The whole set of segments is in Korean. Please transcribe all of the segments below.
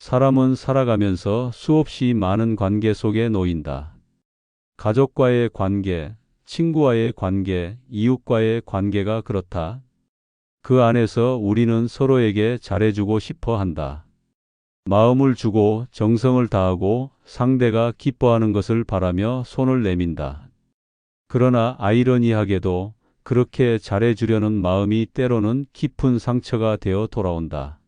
사람은 살아가면서 수없이 많은 관계 속에 놓인다. 가족과의 관계, 친구와의 관계, 이웃과의 관계가 그렇다. 그 안에서 우리는 서로에게 잘해주고 싶어 한다. 마음을 주고 정성을 다하고 상대가 기뻐하는 것을 바라며 손을 내민다. 그러나 아이러니하게도 그렇게 잘해주려는 마음이 때로는 깊은 상처가 되어 돌아온다.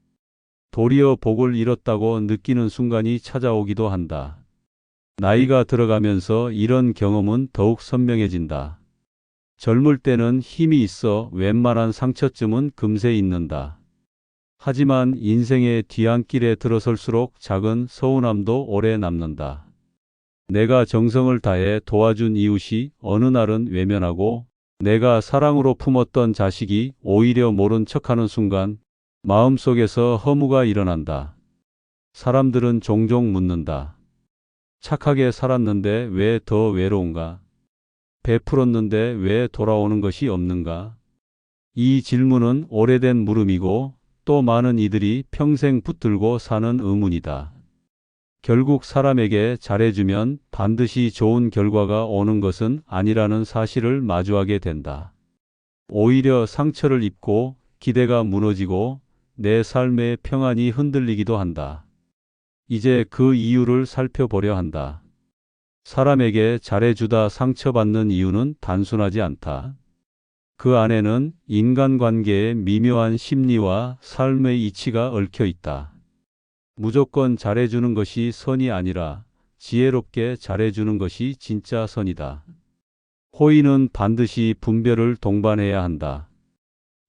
도리어 복을 잃었다고 느끼는 순간이 찾아오기도 한다. 나이가 들어가면서 이런 경험은 더욱 선명해진다. 젊을 때는 힘이 있어 웬만한 상처쯤은 금세 잊는다. 하지만 인생의 뒤안길에 들어설수록 작은 서운함도 오래 남는다. 내가 정성을 다해 도와준 이웃이 어느 날은 외면하고 내가 사랑으로 품었던 자식이 오히려 모른 척하는 순간 마음속에서 허무가 일어난다. 사람들은 종종 묻는다. 착하게 살았는데 왜 더 외로운가? 베풀었는데 왜 돌아오는 것이 없는가? 이 질문은 오래된 물음이고 또 많은 이들이 평생 붙들고 사는 의문이다. 결국 사람에게 잘해주면 반드시 좋은 결과가 오는 것은 아니라는 사실을 마주하게 된다. 오히려 상처를 입고 기대가 무너지고 내 삶의 평안이 흔들리기도 한다. 이제 그 이유를 살펴보려 한다. 사람에게 잘해주다 상처받는 이유는 단순하지 않다. 그 안에는 인간관계의 미묘한 심리와 삶의 이치가 얽혀 있다. 무조건 잘해주는 것이 선이 아니라 지혜롭게 잘해주는 것이 진짜 선이다. 호의는 반드시 분별을 동반해야 한다.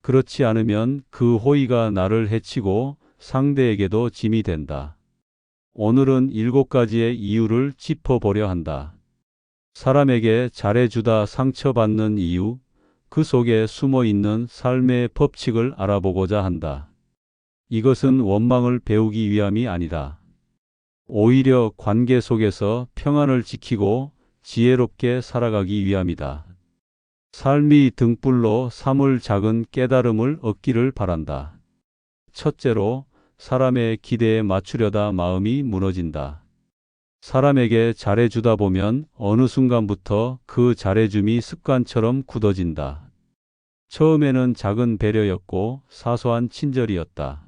그렇지 않으면 그 호의가 나를 해치고 상대에게도 짐이 된다. 오늘은 7가지의 이유를 짚어보려 한다. 사람에게 잘해주다 상처받는 이유, 그 속에 숨어 있는 삶의 법칙을 알아보고자 한다. 이것은 원망을 배우기 위함이 아니다. 오히려 관계 속에서 평안을 지키고 지혜롭게 살아가기 위함이다. 삶이 등불로 삼을 작은 깨달음을 얻기를 바란다. 첫째로, 사람의 기대에 맞추려다 마음이 무너진다. 사람에게 잘해주다 보면 어느 순간부터 그 잘해줌이 습관처럼 굳어진다. 처음에는 작은 배려였고 사소한 친절이었다.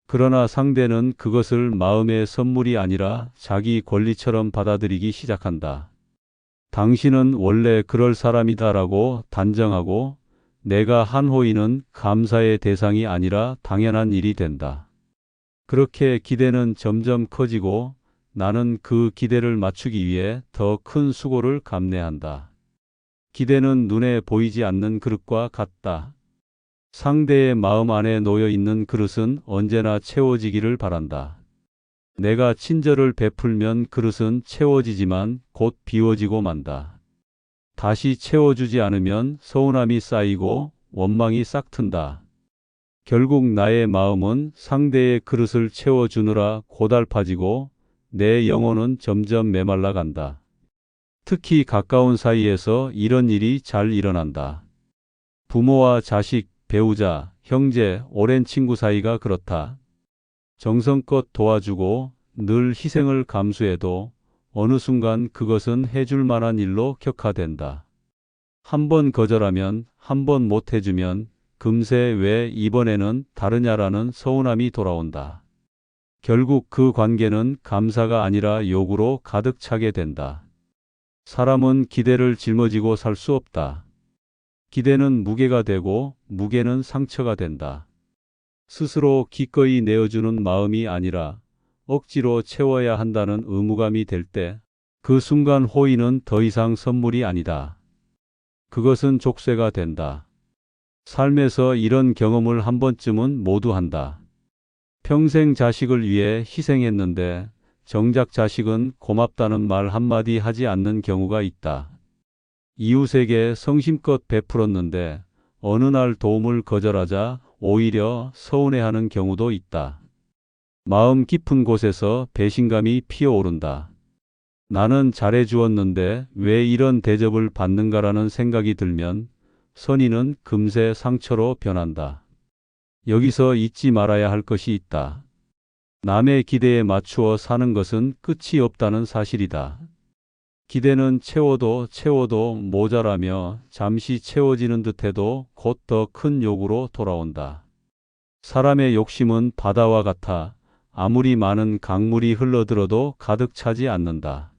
그러나 상대는 그것을 마음의 선물이 아니라 자기 권리처럼 받아들이기 시작한다. 당신은 원래 그럴 사람이다라고 단정하고 내가 한 호의는 감사의 대상이 아니라 당연한 일이 된다. 그렇게 기대는 점점 커지고 나는 그 기대를 맞추기 위해 더 큰 수고를 감내한다. 기대는 눈에 보이지 않는 그릇과 같다. 상대의 마음 안에 놓여 있는 그릇은 언제나 채워지기를 바란다. 내가 친절을 베풀면 그릇은 채워지지만 곧 비워지고 만다. 다시 채워주지 않으면 서운함이 쌓이고 원망이 싹튼다. 결국 나의 마음은 상대의 그릇을 채워주느라 고달파지고 내 영혼은 점점 메말라 간다. 특히 가까운 사이에서 이런 일이 잘 일어난다. 부모와 자식, 배우자, 형제, 오랜 친구 사이가 그렇다. 정성껏 도와주고 늘 희생을 감수해도 어느 순간 그것은 해줄 만한 일로 격화된다. 한 번 거절하면, 한 번 못 해주면 금세 왜 이번에는 다르냐라는 서운함이 돌아온다. 결국 그 관계는 감사가 아니라 요구로 가득 차게 된다. 사람은 기대를 짊어지고 살 수 없다. 기대는 무게가 되고 무게는 상처가 된다. 스스로 기꺼이 내어주는 마음이 아니라 억지로 채워야 한다는 의무감이 될 때 그 순간 호의는 더 이상 선물이 아니다. 그것은 족쇄가 된다. 삶에서 이런 경험을 한 번쯤은 모두 한다. 평생 자식을 위해 희생했는데 정작 자식은 고맙다는 말 한마디 하지 않는 경우가 있다. 이웃에게 성심껏 베풀었는데 어느 날 도움을 거절하자 오히려 서운해하는 경우도 있다. 마음 깊은 곳에서 배신감이 피어오른다. 나는 잘해주었는데 왜 이런 대접을 받는가라는 생각이 들면 선의는 금세 상처로 변한다. 여기서 잊지 말아야 할 것이 있다. 남의 기대에 맞추어 사는 것은 끝이 없다는 사실이다. 기대는 채워도 모자라며 잠시 채워지는 듯해도 곧 더 큰 욕구로 돌아온다. 사람의 욕심은 바다와 같아 아무리 많은 강물이 흘러들어도 가득 차지 않는다.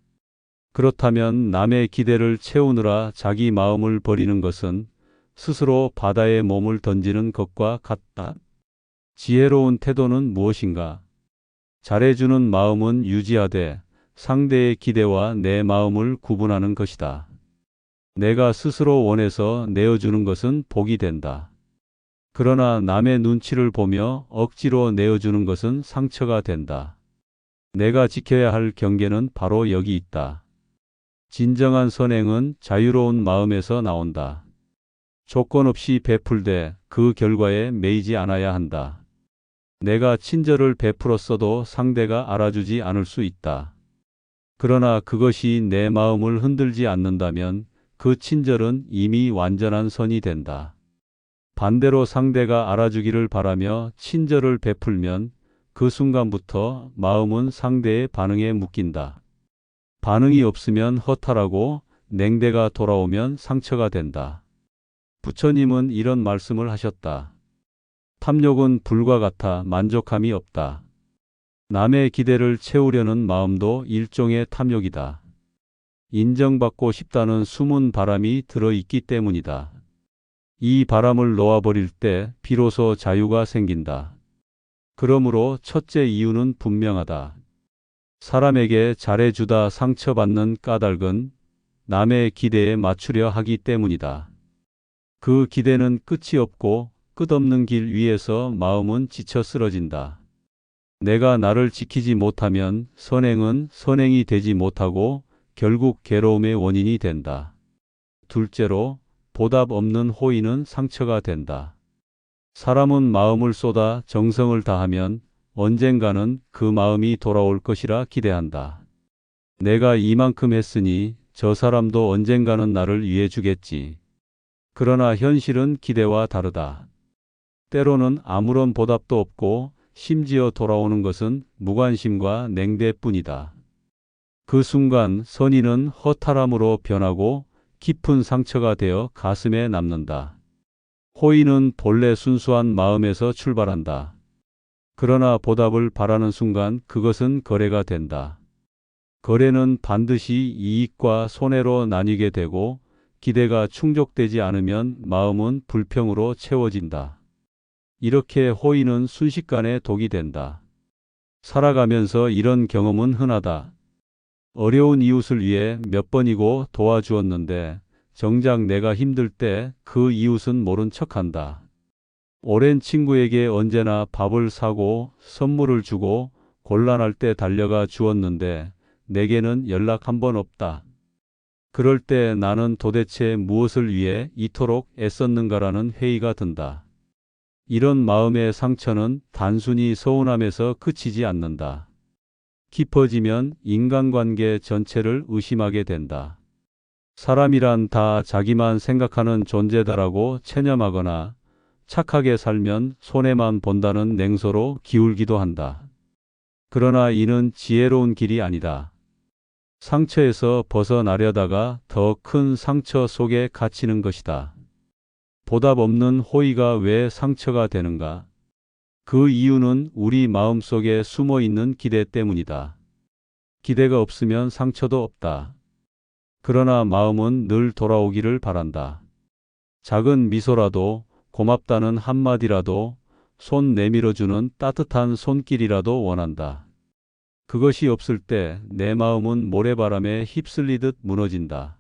그렇다면 남의 기대를 채우느라 자기 마음을 버리는 것은 스스로 바다에 몸을 던지는 것과 같다. 지혜로운 태도는 무엇인가? 잘해주는 마음은 유지하되 상대의 기대와 내 마음을 구분하는 것이다. 내가 스스로 원해서 내어주는 것은 복이 된다. 그러나 남의 눈치를 보며 억지로 내어주는 것은 상처가 된다. 내가 지켜야 할 경계는 바로 여기 있다. 진정한 선행은 자유로운 마음에서 나온다. 조건 없이 베풀되 그 결과에 매이지 않아야 한다. 내가 친절을 베풀었어도 상대가 알아주지 않을 수 있다. 그러나 그것이 내 마음을 흔들지 않는다면 그 친절은 이미 완전한 선이 된다. 반대로 상대가 알아주기를 바라며 친절을 베풀면 그 순간부터 마음은 상대의 반응에 묶인다. 반응이 없으면 허탈하고 냉대가 돌아오면 상처가 된다. 부처님은 이런 말씀을 하셨다. 탐욕은 불과 같아 만족함이 없다. 남의 기대를 채우려는 마음도 일종의 탐욕이다. 인정받고 싶다는 숨은 바람이 들어있기 때문이다. 이 바람을 놓아버릴 때 비로소 자유가 생긴다. 그러므로 첫째 이유는 분명하다. 사람에게 잘해주다 상처받는 까닭은 남의 기대에 맞추려 하기 때문이다. 그 기대는 끝이 없고 끝없는 길 위에서 마음은 지쳐 쓰러진다. 내가 나를 지키지 못하면 선행은 선행이 되지 못하고 결국 괴로움의 원인이 된다. 둘째로, 보답 없는 호의는 상처가 된다. 사람은 마음을 쏟아 정성을 다하면 언젠가는 그 마음이 돌아올 것이라 기대한다. 내가 이만큼 했으니 저 사람도 언젠가는 나를 위해 주겠지. 그러나 현실은 기대와 다르다. 때로는 아무런 보답도 없고 심지어 돌아오는 것은 무관심과 냉대뿐이다. 그 순간 선의는 허탈함으로 변하고 깊은 상처가 되어 가슴에 남는다. 호의는 본래 순수한 마음에서 출발한다. 그러나 보답을 바라는 순간 그것은 거래가 된다. 거래는 반드시 이익과 손해로 나뉘게 되고 기대가 충족되지 않으면 마음은 불평으로 채워진다. 이렇게 호의는 순식간에 독이 된다. 살아가면서 이런 경험은 흔하다. 어려운 이웃을 위해 몇 번이고 도와주었는데 정작 내가 힘들 때 그 이웃은 모른 척한다. 오랜 친구에게 언제나 밥을 사고 선물을 주고 곤란할 때 달려가 주었는데 내게는 연락 한 번 없다. 그럴 때 나는 도대체 무엇을 위해 이토록 애썼는가라는 회의가 든다. 이런 마음의 상처는 단순히 서운함에서 그치지 않는다. 깊어지면 인간관계 전체를 의심하게 된다. 사람이란 다 자기만 생각하는 존재다라고 체념하거나 착하게 살면 손해만 본다는 냉소로 기울기도 한다. 그러나 이는 지혜로운 길이 아니다. 상처에서 벗어나려다가 더 큰 상처 속에 갇히는 것이다. 보답 없는 호의가 왜 상처가 되는가? 그 이유는 우리 마음속에 숨어 있는 기대 때문이다. 기대가 없으면 상처도 없다. 그러나 마음은 늘 돌아오기를 바란다. 작은 미소라도, 고맙다는 한마디라도, 손 내밀어주는 따뜻한 손길이라도 원한다. 그것이 없을 때 내 마음은 모래바람에 휩쓸리듯 무너진다.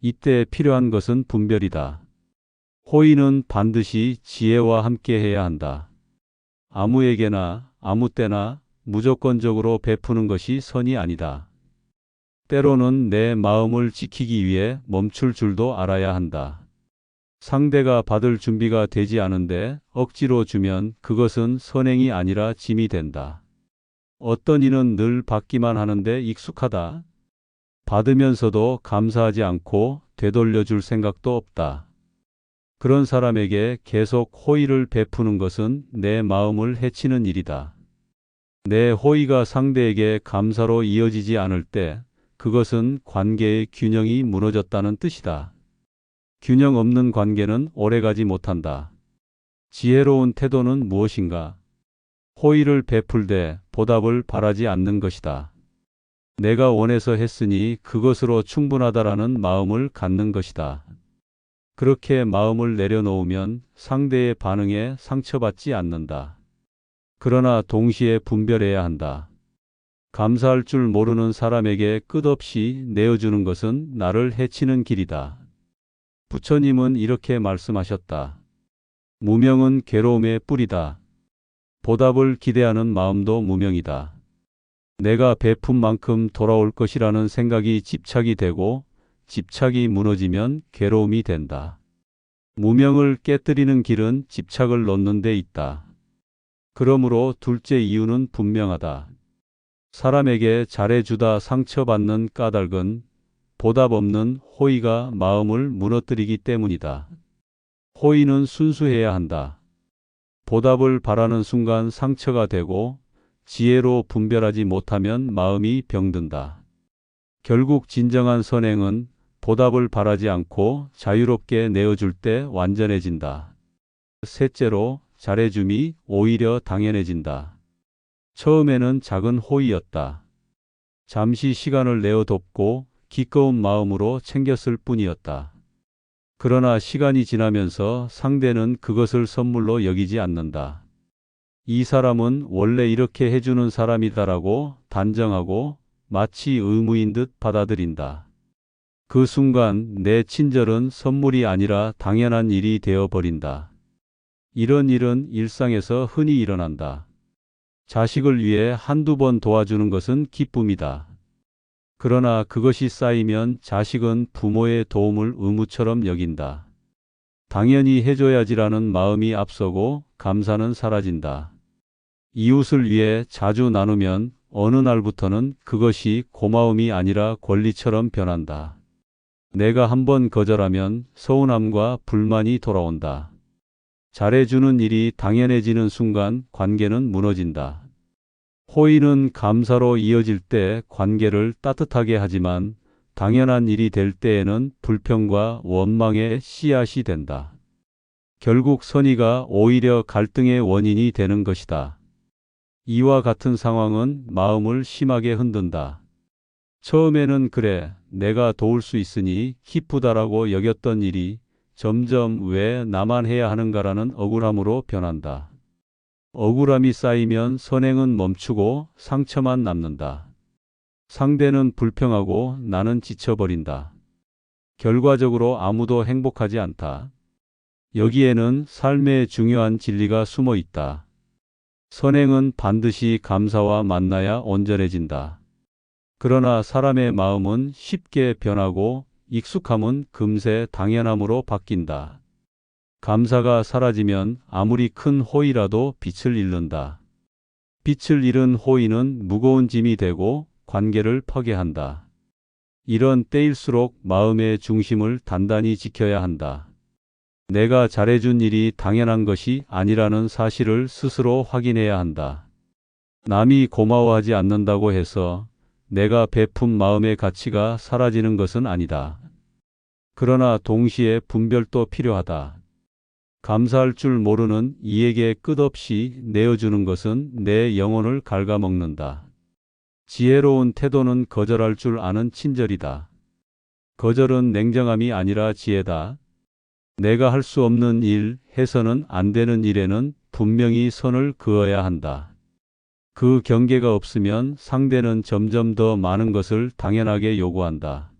이때 필요한 것은 분별이다. 호의는 반드시 지혜와 함께 해야 한다. 아무에게나 아무 때나 무조건적으로 베푸는 것이 선이 아니다. 때로는 내 마음을 지키기 위해 멈출 줄도 알아야 한다. 상대가 받을 준비가 되지 않은데 억지로 주면 그것은 선행이 아니라 짐이 된다. 어떤 이는 늘 받기만 하는데 익숙하다. 받으면서도 감사하지 않고 되돌려 줄 생각도 없다. 그런 사람에게 계속 호의를 베푸는 것은 내 마음을 해치는 일이다. 내 호의가 상대에게 감사로 이어지지 않을 때 그것은 관계의 균형이 무너졌다는 뜻이다. 균형 없는 관계는 오래가지 못한다. 지혜로운 태도는 무엇인가? 호의를 베풀되 보답을 바라지 않는 것이다. 내가 원해서 했으니 그것으로 충분하다라는 마음을 갖는 것이다. 그렇게 마음을 내려놓으면 상대의 반응에 상처받지 않는다. 그러나 동시에 분별해야 한다. 감사할 줄 모르는 사람에게 끝없이 내어주는 것은 나를 해치는 길이다. 부처님은 이렇게 말씀하셨다. 무명은 괴로움의 뿌리다. 보답을 기대하는 마음도 무명이다. 내가 베푼 만큼 돌아올 것이라는 생각이 집착이 되고 집착이 무너지면 괴로움이 된다. 무명을 깨뜨리는 길은 집착을 놓는 데 있다. 그러므로 둘째 이유는 분명하다. 사람에게 잘해주다 상처받는 까닭은 보답 없는 호의가 마음을 무너뜨리기 때문이다. 호의는 순수해야 한다. 보답을 바라는 순간 상처가 되고 지혜로 분별하지 못하면 마음이 병든다. 결국 진정한 선행은 보답을 바라지 않고 자유롭게 내어줄 때 완전해진다. 셋째로 잘해줌이 오히려 당연해진다. 처음에는 작은 호의였다. 잠시 시간을 내어 돕고 기꺼운 마음으로 챙겼을 뿐이었다. 그러나 시간이 지나면서 상대는 그것을 선물로 여기지 않는다. 이 사람은 원래 이렇게 해주는 사람이다라고 단정하고 마치 의무인 듯 받아들인다. 그 순간 내 친절은 선물이 아니라 당연한 일이 되어버린다. 이런 일은 일상에서 흔히 일어난다. 자식을 위해 한두 번 도와주는 것은 기쁨이다. 그러나 그것이 쌓이면 자식은 부모의 도움을 의무처럼 여긴다. 당연히 해줘야지라는 마음이 앞서고 감사는 사라진다. 이웃을 위해 자주 나누면 어느 날부터는 그것이 고마움이 아니라 권리처럼 변한다. 내가 한번 거절하면 서운함과 불만이 돌아온다. 잘해주는 일이 당연해지는 순간 관계는 무너진다. 호의는 감사로 이어질 때 관계를 따뜻하게 하지만 당연한 일이 될 때에는 불평과 원망의 씨앗이 된다. 결국 선의가 오히려 갈등의 원인이 되는 것이다. 이와 같은 상황은 마음을 심하게 흔든다. 처음에는 그래, 내가 도울 수 있으니 기쁘다라고 여겼던 일이 점점 왜 나만 해야 하는가라는 억울함으로 변한다. 억울함이 쌓이면 선행은 멈추고 상처만 남는다. 상대는 불평하고 나는 지쳐버린다. 결과적으로 아무도 행복하지 않다. 여기에는 삶의 중요한 진리가 숨어 있다. 선행은 반드시 감사와 만나야 온전해진다. 그러나 사람의 마음은 쉽게 변하고 익숙함은 금세 당연함으로 바뀐다. 감사가 사라지면 아무리 큰 호의라도 빛을 잃는다. 빛을 잃은 호의는 무거운 짐이 되고 관계를 파괴한다. 이런 때일수록 마음의 중심을 단단히 지켜야 한다. 내가 잘해준 일이 당연한 것이 아니라는 사실을 스스로 확인해야 한다. 남이 고마워하지 않는다고 해서 내가 베푼 마음의 가치가 사라지는 것은 아니다. 그러나 동시에 분별도 필요하다. 감사할 줄 모르는 이에게 끝없이 내어주는 것은 내 영혼을 갉아먹는다. 지혜로운 태도는 거절할 줄 아는 친절이다. 거절은 냉정함이 아니라 지혜다. 내가 할 수 없는 일, 해서는 안 되는 일에는 분명히 선을 그어야 한다. 그 경계가 없으면 상대는 점점 더 많은 것을 당연하게 요구한다.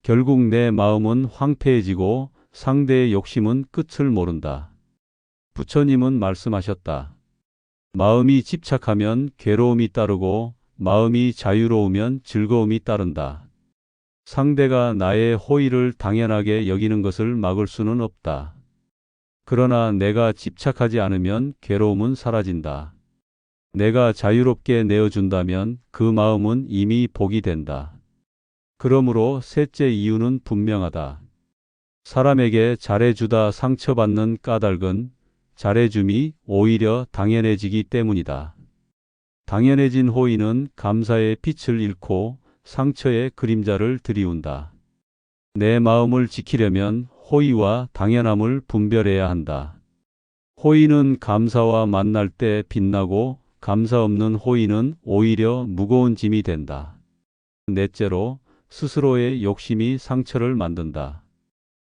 결국 내 마음은 황폐해지고 상대의 욕심은 끝을 모른다. 부처님은 말씀하셨다. 마음이 집착하면 괴로움이 따르고 마음이 자유로우면 즐거움이 따른다. 상대가 나의 호의를 당연하게 여기는 것을 막을 수는 없다. 그러나 내가 집착하지 않으면 괴로움은 사라진다. 내가 자유롭게 내어준다면 그 마음은 이미 복이 된다. 그러므로 셋째 이유는 분명하다. 사람에게 잘해주다 상처받는 까닭은 잘해줌이 오히려 당연해지기 때문이다. 당연해진 호의는 감사의 빛을 잃고 상처의 그림자를 드리운다. 내 마음을 지키려면 호의와 당연함을 분별해야 한다. 호의는 감사와 만날 때 빛나고 감사 없는 호의는 오히려 무거운 짐이 된다. 넷째로, 스스로의 욕심이 상처를 만든다.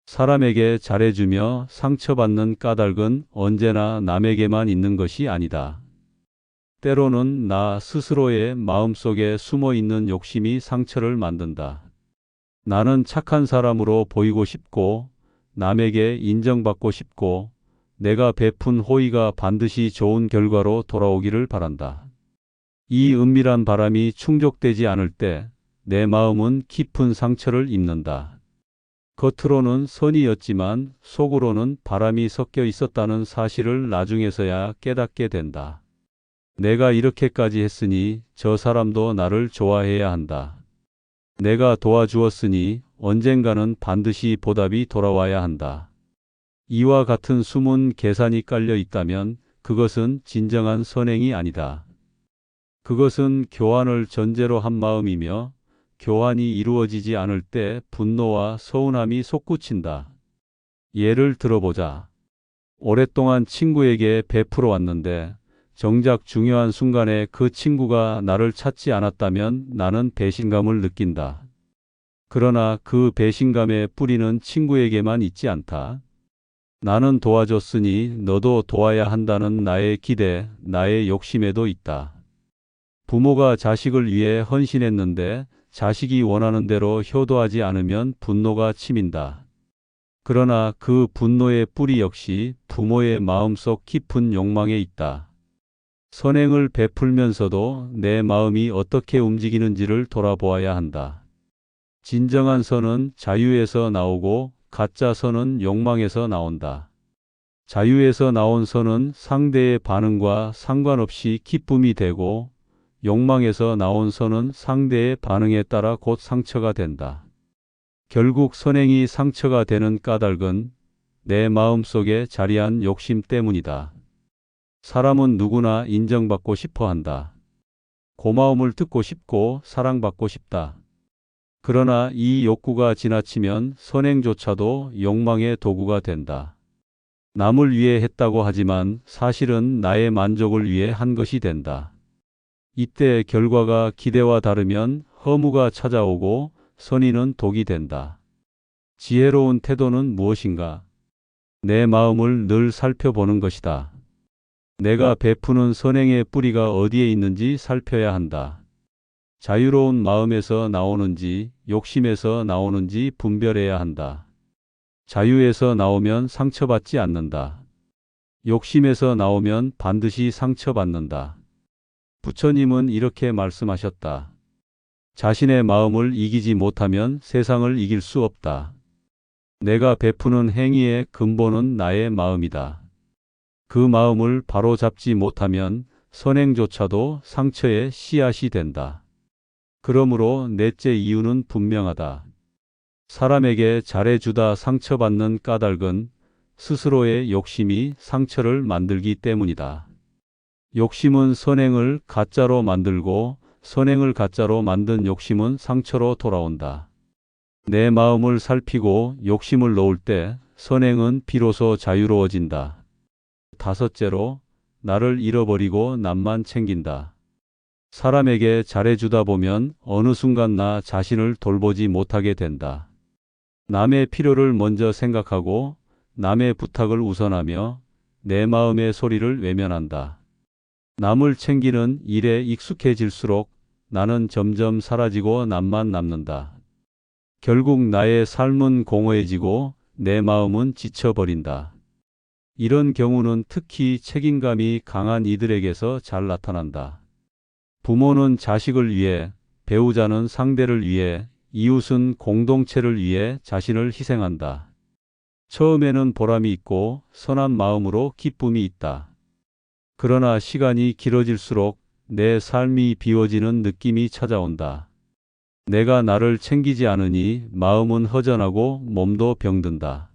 사람에게 잘해주며 상처받는 까닭은 언제나 남에게만 있는 것이 아니다. 때로는 나 스스로의 마음속에 숨어 있는 욕심이 상처를 만든다. 나는 착한 사람으로 보이고 싶고, 남에게 인정받고 싶고, 내가 베푼 호의가 반드시 좋은 결과로 돌아오기를 바란다. 이 은밀한 바람이 충족되지 않을 때 내 마음은 깊은 상처를 입는다. 겉으로는 선이었지만 속으로는 바람이 섞여 있었다는 사실을 나중에서야 깨닫게 된다. 내가 이렇게까지 했으니 저 사람도 나를 좋아해야 한다. 내가 도와주었으니 언젠가는 반드시 보답이 돌아와야 한다. 이와 같은 숨은 계산이 깔려 있다면 그것은 진정한 선행이 아니다. 그것은 교환을 전제로 한 마음이며 교환이 이루어지지 않을 때 분노와 서운함이 솟구친다. 예를 들어보자. 오랫동안 친구에게 베풀어 왔는데 정작 중요한 순간에 그 친구가 나를 찾지 않았다면 나는 배신감을 느낀다. 그러나 그 배신감의 뿌리는 친구에게만 있지 않다. 나는 도와줬으니 너도 도와야 한다는 나의 기대, 나의 욕심에도 있다. 부모가 자식을 위해 헌신했는데 자식이 원하는 대로 효도하지 않으면 분노가 치민다. 그러나 그 분노의 뿌리 역시 부모의 마음속 깊은 욕망에 있다. 선행을 베풀면서도 내 마음이 어떻게 움직이는지를 돌아보아야 한다. 진정한 선은 자유에서 나오고 가짜 선은 욕망에서 나온다. 자유에서 나온 선은 상대의 반응과 상관없이 기쁨이 되고 욕망에서 나온 선은 상대의 반응에 따라 곧 상처가 된다. 결국 선행이 상처가 되는 까닭은 내 마음속에 자리한 욕심 때문이다. 사람은 누구나 인정받고 싶어 한다. 고마움을 듣고 싶고 사랑받고 싶다. 그러나 이 욕구가 지나치면 선행조차도 욕망의 도구가 된다. 남을 위해 했다고 하지만 사실은 나의 만족을 위해 한 것이 된다. 이때 결과가 기대와 다르면 허무가 찾아오고 선의는 독이 된다. 지혜로운 태도는 무엇인가? 내 마음을 늘 살펴보는 것이다. 내가 베푸는 선행의 뿌리가 어디에 있는지 살펴야 한다. 자유로운 마음에서 나오는지 욕심에서 나오는지 분별해야 한다. 자유에서 나오면 상처받지 않는다. 욕심에서 나오면 반드시 상처받는다. 부처님은 이렇게 말씀하셨다. 자신의 마음을 이기지 못하면 세상을 이길 수 없다. 내가 베푸는 행위의 근본은 나의 마음이다. 그 마음을 바로잡지 못하면 선행조차도 상처의 씨앗이 된다. 그러므로 넷째 이유는 분명하다. 사람에게 잘해주다 상처받는 까닭은 스스로의 욕심이 상처를 만들기 때문이다. 욕심은 선행을 가짜로 만들고 선행을 가짜로 만든 욕심은 상처로 돌아온다. 내 마음을 살피고 욕심을 놓을 때 선행은 비로소 자유로워진다. 다섯째로, 나를 잃어버리고 남만 챙긴다. 사람에게 잘해주다 보면 어느 순간 나 자신을 돌보지 못하게 된다. 남의 필요를 먼저 생각하고 남의 부탁을 우선하며 내 마음의 소리를 외면한다. 남을 챙기는 일에 익숙해질수록 나는 점점 사라지고 남만 남는다. 결국 나의 삶은 공허해지고 내 마음은 지쳐버린다. 이런 경우는 특히 책임감이 강한 이들에게서 잘 나타난다. 부모는 자식을 위해, 배우자는 상대를 위해, 이웃은 공동체를 위해 자신을 희생한다. 처음에는 보람이 있고 선한 마음으로 기쁨이 있다. 그러나 시간이 길어질수록 내 삶이 비워지는 느낌이 찾아온다. 내가 나를 챙기지 않으니 마음은 허전하고 몸도 병든다.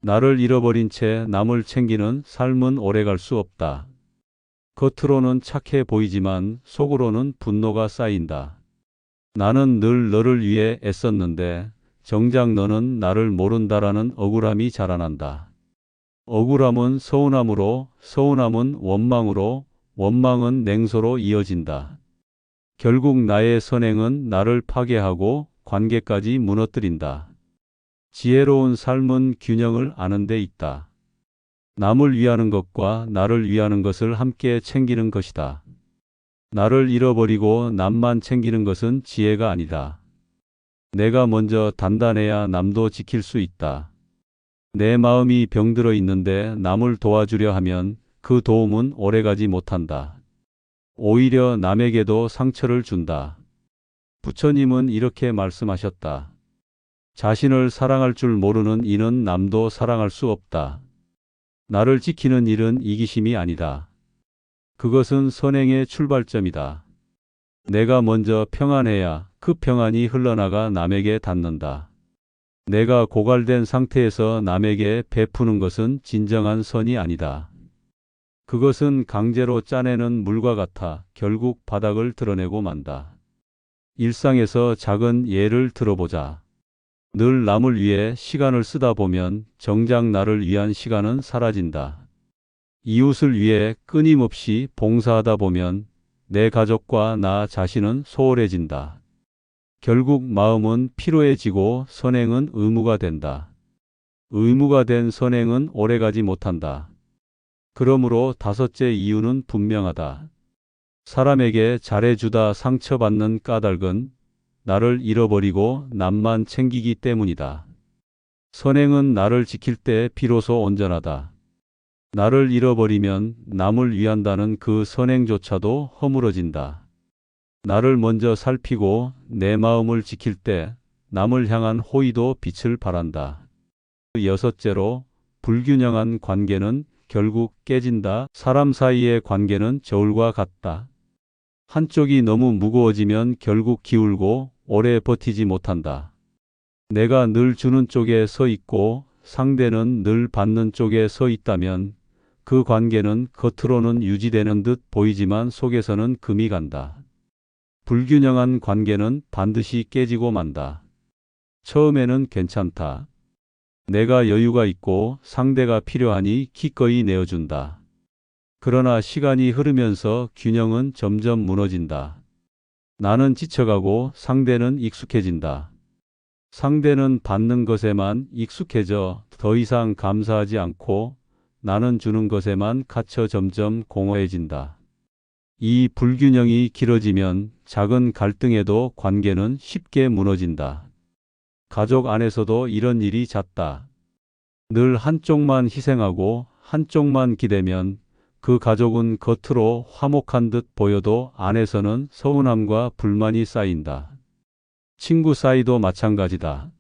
나를 잃어버린 채 남을 챙기는 삶은 오래갈 수 없다. 겉으로는 착해 보이지만 속으로는 분노가 쌓인다. 나는 늘 너를 위해 애썼는데 정작 너는 나를 모른다라는 억울함이 자라난다. 억울함은 서운함으로, 서운함은 원망으로, 원망은 냉소로 이어진다. 결국 나의 선행은 나를 파괴하고 관계까지 무너뜨린다. 지혜로운 삶은 균형을 아는 데 있다. 남을 위하는 것과 나를 위하는 것을 함께 챙기는 것이다. 나를 잃어버리고 남만 챙기는 것은 지혜가 아니다. 내가 먼저 단단해야 남도 지킬 수 있다. 내 마음이 병들어 있는데 남을 도와주려 하면 그 도움은 오래가지 못한다. 오히려 남에게도 상처를 준다. 부처님은 이렇게 말씀하셨다. 자신을 사랑할 줄 모르는 이는 남도 사랑할 수 없다. 나를 지키는 일은 이기심이 아니다. 그것은 선행의 출발점이다. 내가 먼저 평안해야 그 평안이 흘러나가 남에게 닿는다. 내가 고갈된 상태에서 남에게 베푸는 것은 진정한 선이 아니다. 그것은 강제로 짜내는 물과 같아 결국 바닥을 드러내고 만다. 일상에서 작은 예를 들어보자. 늘 남을 위해 시간을 쓰다 보면 정작 나를 위한 시간은 사라진다. 이웃을 위해 끊임없이 봉사하다 보면 내 가족과 나 자신은 소홀해진다. 결국 마음은 피로해지고 선행은 의무가 된다. 의무가 된 선행은 오래가지 못한다. 그러므로 다섯째 이유는 분명하다. 사람에게 잘해주다 상처받는 까닭은 나를 잃어버리고 남만 챙기기 때문이다. 선행은 나를 지킬 때 비로소 온전하다. 나를 잃어버리면 남을 위한다는 그 선행조차도 허물어진다. 나를 먼저 살피고 내 마음을 지킬 때 남을 향한 호의도 빛을 발한다. 여섯째로, 불균형한 관계는 결국 깨진다. 사람 사이의 관계는 저울과 같다. 한쪽이 너무 무거워지면 결국 기울고 오래 버티지 못한다. 내가 늘 주는 쪽에 서 있고 상대는 늘 받는 쪽에 서 있다면 그 관계는 겉으로는 유지되는 듯 보이지만 속에서는 금이 간다. 불균형한 관계는 반드시 깨지고 만다. 처음에는 괜찮다. 내가 여유가 있고 상대가 필요하니 기꺼이 내어준다. 그러나 시간이 흐르면서 균형은 점점 무너진다. 나는 지쳐가고 상대는 익숙해진다. 상대는 받는 것에만 익숙해져 더 이상 감사하지 않고 나는 주는 것에만 갇혀 점점 공허해진다. 이 불균형이 길어지면 작은 갈등에도 관계는 쉽게 무너진다. 가족 안에서도 이런 일이 잦다. 늘 한쪽만 희생하고 한쪽만 기대면 그 가족은 겉으로 화목한 듯 보여도 안에서는 서운함과 불만이 쌓인다. 친구 사이도 마찬가지다.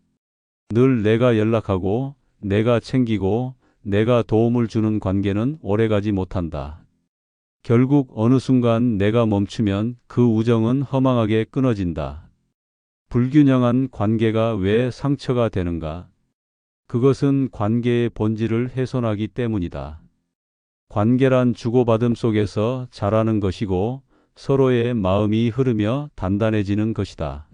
늘 내가 연락하고 내가 챙기고 내가 도움을 주는 관계는 오래가지 못한다. 결국 어느 순간 내가 멈추면 그 우정은 허망하게 끊어진다. 불균형한 관계가 왜 상처가 되는가? 그것은 관계의 본질을 훼손하기 때문이다. 관계란 주고받음 속에서 자라는 것이고 서로의 마음이 흐르며 단단해지는 것이다.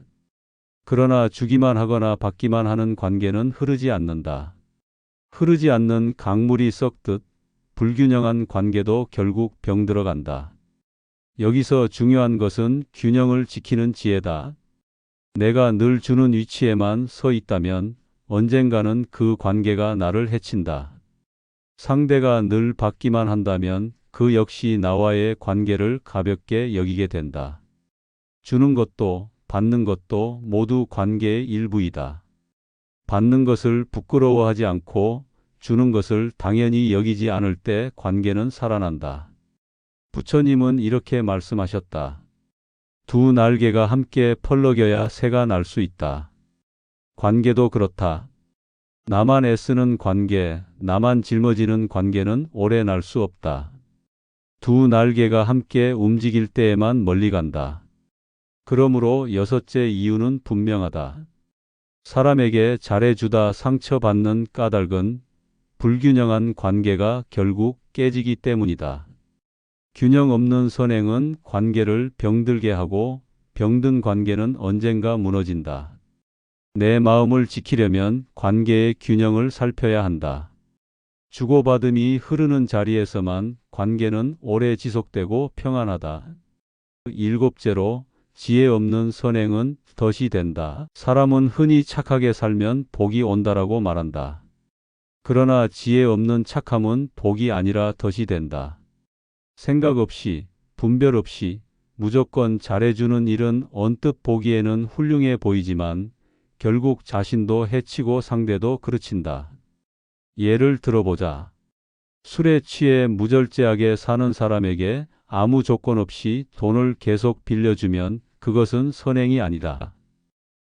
그러나 주기만 하거나 받기만 하는 관계는 흐르지 않는다. 흐르지 않는 강물이 썩듯 불균형한 관계도 결국 병들어간다. 여기서 중요한 것은 균형을 지키는 지혜다. 내가 늘 주는 위치에만 서 있다면 언젠가는 그 관계가 나를 해친다. 상대가 늘 받기만 한다면 그 역시 나와의 관계를 가볍게 여기게 된다. 주는 것도 받는 것도 모두 관계의 일부이다. 받는 것을 부끄러워하지 않고 주는 것을 당연히 여기지 않을 때 관계는 살아난다. 부처님은 이렇게 말씀하셨다. 두 날개가 함께 펄럭여야 새가 날 수 있다. 관계도 그렇다. 나만 애쓰는 관계, 나만 짊어지는 관계는 오래 날 수 없다. 두 날개가 함께 움직일 때에만 멀리 간다. 그러므로 여섯째 이유는 분명하다. 사람에게 잘해주다 상처받는 까닭은 불균형한 관계가 결국 깨지기 때문이다. 균형 없는 선행은 관계를 병들게 하고 병든 관계는 언젠가 무너진다. 내 마음을 지키려면 관계의 균형을 살펴야 한다. 주고받음이 흐르는 자리에서만 관계는 오래 지속되고 평안하다. 일곱째로 지혜 없는 선행은 덫이 된다. 사람은 흔히 착하게 살면 복이 온다라고 말한다. 그러나 지혜 없는 착함은 복이 아니라 덫이 된다. 생각 없이, 분별 없이 무조건 잘해주는 일은 언뜻 보기에는 훌륭해 보이지만 결국 자신도 해치고 상대도 그르친다. 예를 들어보자. 술에 취해 무절제하게 사는 사람에게 아무 조건 없이 돈을 계속 빌려주면 그것은 선행이 아니다.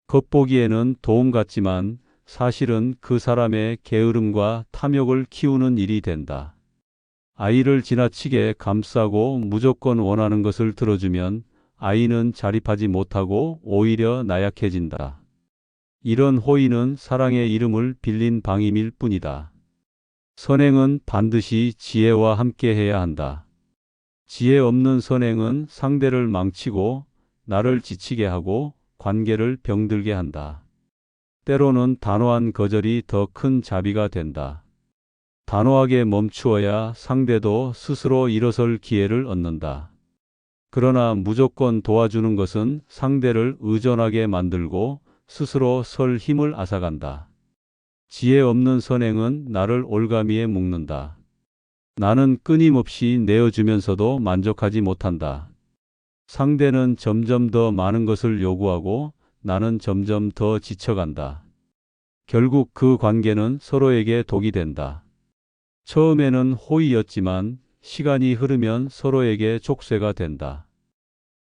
겉보기에는 도움 같지만 사실은 그 사람의 게으름과 탐욕을 키우는 일이 된다. 아이를 지나치게 감싸고 무조건 원하는 것을 들어주면 아이는 자립하지 못하고 오히려 나약해진다. 이런 호의는 사랑의 이름을 빌린 방임일 뿐이다. 선행은 반드시 지혜와 함께 해야 한다. 지혜 없는 선행은 상대를 망치고 나를 지치게 하고 관계를 병들게 한다. 때로는 단호한 거절이 더 큰 자비가 된다. 단호하게 멈추어야 상대도 스스로 일어설 기회를 얻는다. 그러나 무조건 도와주는 것은 상대를 의존하게 만들고 스스로 설 힘을 앗아간다. 지혜 없는 선행은 나를 올가미에 묶는다. 나는 끊임없이 내어주면서도 만족하지 못한다. 상대는 점점 더 많은 것을 요구하고 나는 점점 더 지쳐간다. 결국 그 관계는 서로에게 독이 된다. 처음에는 호의였지만 시간이 흐르면 서로에게 족쇄가 된다.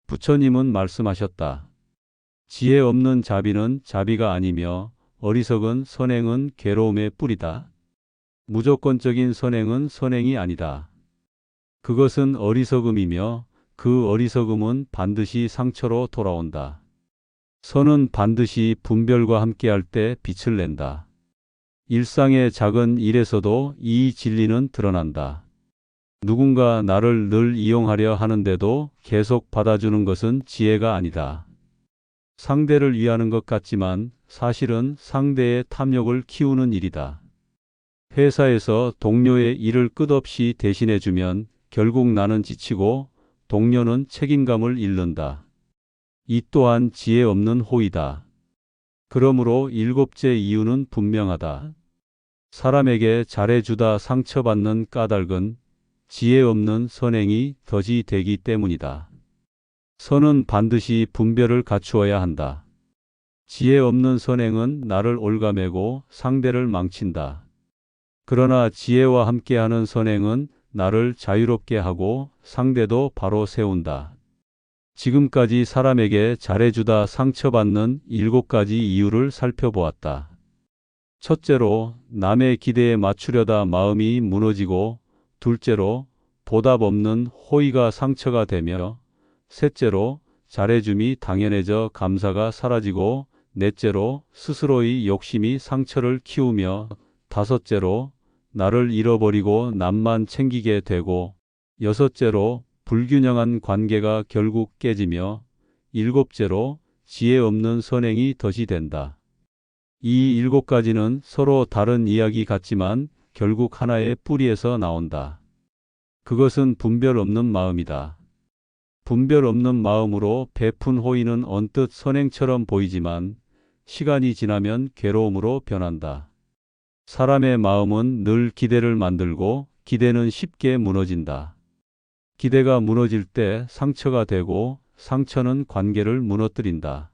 부처님은 말씀하셨다. 지혜 없는 자비는 자비가 아니며 어리석은 선행은 괴로움의 뿌리다. 무조건적인 선행은 선행이 아니다. 그것은 어리석음이며 그 어리석음은 반드시 상처로 돌아온다. 선은 반드시 분별과 함께할 때 빛을 낸다. 일상의 작은 일에서도 이 진리는 드러난다. 누군가 나를 늘 이용하려 하는데도 계속 받아주는 것은 지혜가 아니다. 상대를 위하는 것 같지만 사실은 상대의 탐욕을 키우는 일이다. 회사에서 동료의 일을 끝없이 대신해주면 결국 나는 지치고 동료는 책임감을 잃는다. 이 또한 지혜 없는 호의다. 그러므로 일곱째 이유는 분명하다. 사람에게 잘해주다 상처받는 까닭은 지혜 없는 선행이 덫이 되기 때문이다. 선은 반드시 분별을 갖추어야 한다. 지혜 없는 선행은 나를 올가매고 상대를 망친다. 그러나 지혜와 함께하는 선행은 나를 자유롭게 하고 상대도 바로 세운다. 지금까지 사람에게 잘해주다 상처받는 7가지 이유를 살펴보았다. 첫째로, 남의 기대에 맞추려다 마음이 무너지고, 둘째로, 보답 없는 호의가 상처가 되며, 셋째로, 잘해줌이 당연해져 감사가 사라지고, 넷째로, 스스로의 욕심이 상처를 키우며, 다섯째로, 나를 잃어버리고 남만 챙기게 되고, 여섯째로, 불균형한 관계가 결국 깨지며, 일곱째로, 지혜 없는 선행이 덫이 된다. 이 7가지는 서로 다른 이야기 같지만 결국 하나의 뿌리에서 나온다. 그것은 분별 없는 마음이다. 분별 없는 마음으로 베푼 호의는 언뜻 선행처럼 보이지만 시간이 지나면 괴로움으로 변한다. 사람의 마음은 늘 기대를 만들고 기대는 쉽게 무너진다. 기대가 무너질 때 상처가 되고 상처는 관계를 무너뜨린다.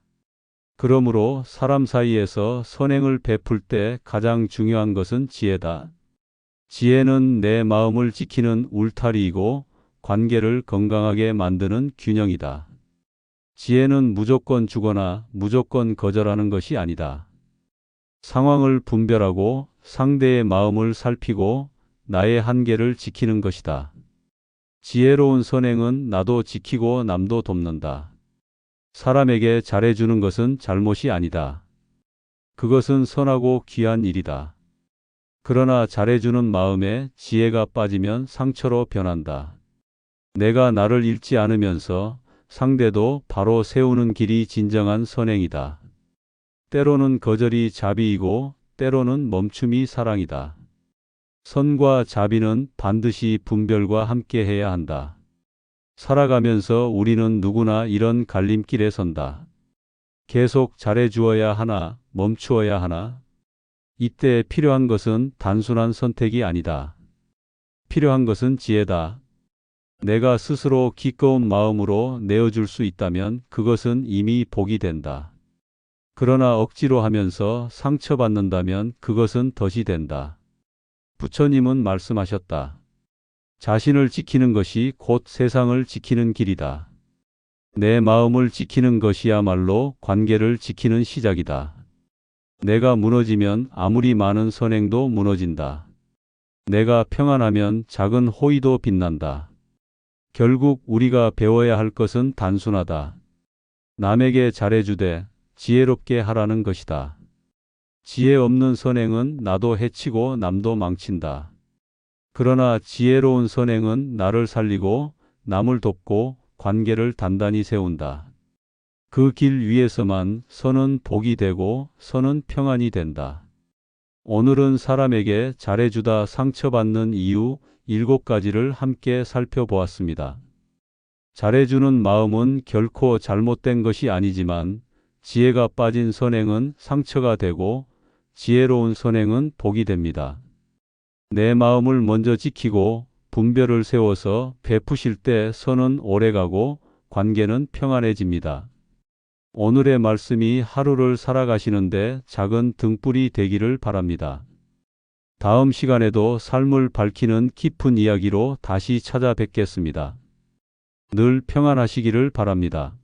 그러므로 사람 사이에서 선행을 베풀 때 가장 중요한 것은 지혜다. 지혜는 내 마음을 지키는 울타리이고 관계를 건강하게 만드는 균형이다. 지혜는 무조건 주거나 무조건 거절하는 것이 아니다. 상황을 분별하고 상대의 마음을 살피고 나의 한계를 지키는 것이다. 지혜로운 선행은 나도 지키고 남도 돕는다. 사람에게 잘해주는 것은 잘못이 아니다. 그것은 선하고 귀한 일이다. 그러나 잘해주는 마음에 지혜가 빠지면 상처로 변한다. 내가 나를 잃지 않으면서 상대도 바로 세우는 길이 진정한 선행이다. 때로는 거절이 자비이고 때로는 멈춤이 사랑이다. 선과 자비는 반드시 분별과 함께 해야 한다. 살아가면서 우리는 누구나 이런 갈림길에 선다. 계속 잘해주어야 하나, 멈추어야 하나? 이때 필요한 것은 단순한 선택이 아니다. 필요한 것은 지혜다. 내가 스스로 기꺼운 마음으로 내어줄 수 있다면 그것은 이미 복이 된다. 그러나 억지로 하면서 상처받는다면 그것은 덫이 된다. 부처님은 말씀하셨다. 자신을 지키는 것이 곧 세상을 지키는 길이다. 내 마음을 지키는 것이야말로 관계를 지키는 시작이다. 내가 무너지면 아무리 많은 선행도 무너진다. 내가 평안하면 작은 호의도 빛난다. 결국 우리가 배워야 할 것은 단순하다. 남에게 잘해주되 지혜롭게 하라는 것이다. 지혜 없는 선행은 나도 해치고 남도 망친다. 그러나 지혜로운 선행은 나를 살리고 남을 돕고 관계를 단단히 세운다. 그 길 위에서만 선은 복이 되고 선은 평안이 된다. 오늘은 사람에게 잘해주다 상처받는 이유 7가지를 함께 살펴보았습니다. 잘해주는 마음은 결코 잘못된 것이 아니지만 지혜가 빠진 선행은 상처가 되고 지혜로운 선행은 복이 됩니다. 내 마음을 먼저 지키고 분별을 세워서 베푸실 때 선은 오래가고 관계는 평안해집니다. 오늘의 말씀이 하루를 살아가시는데 작은 등불이 되기를 바랍니다. 다음 시간에도 삶을 밝히는 깊은 이야기로 다시 찾아뵙겠습니다. 늘 평안하시기를 바랍니다.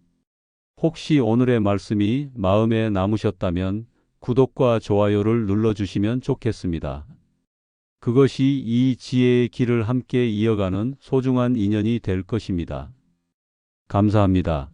혹시 오늘의 말씀이 마음에 남으셨다면 구독과 좋아요를 눌러주시면 좋겠습니다. 그것이 이 지혜의 길을 함께 이어가는 소중한 인연이 될 것입니다. 감사합니다.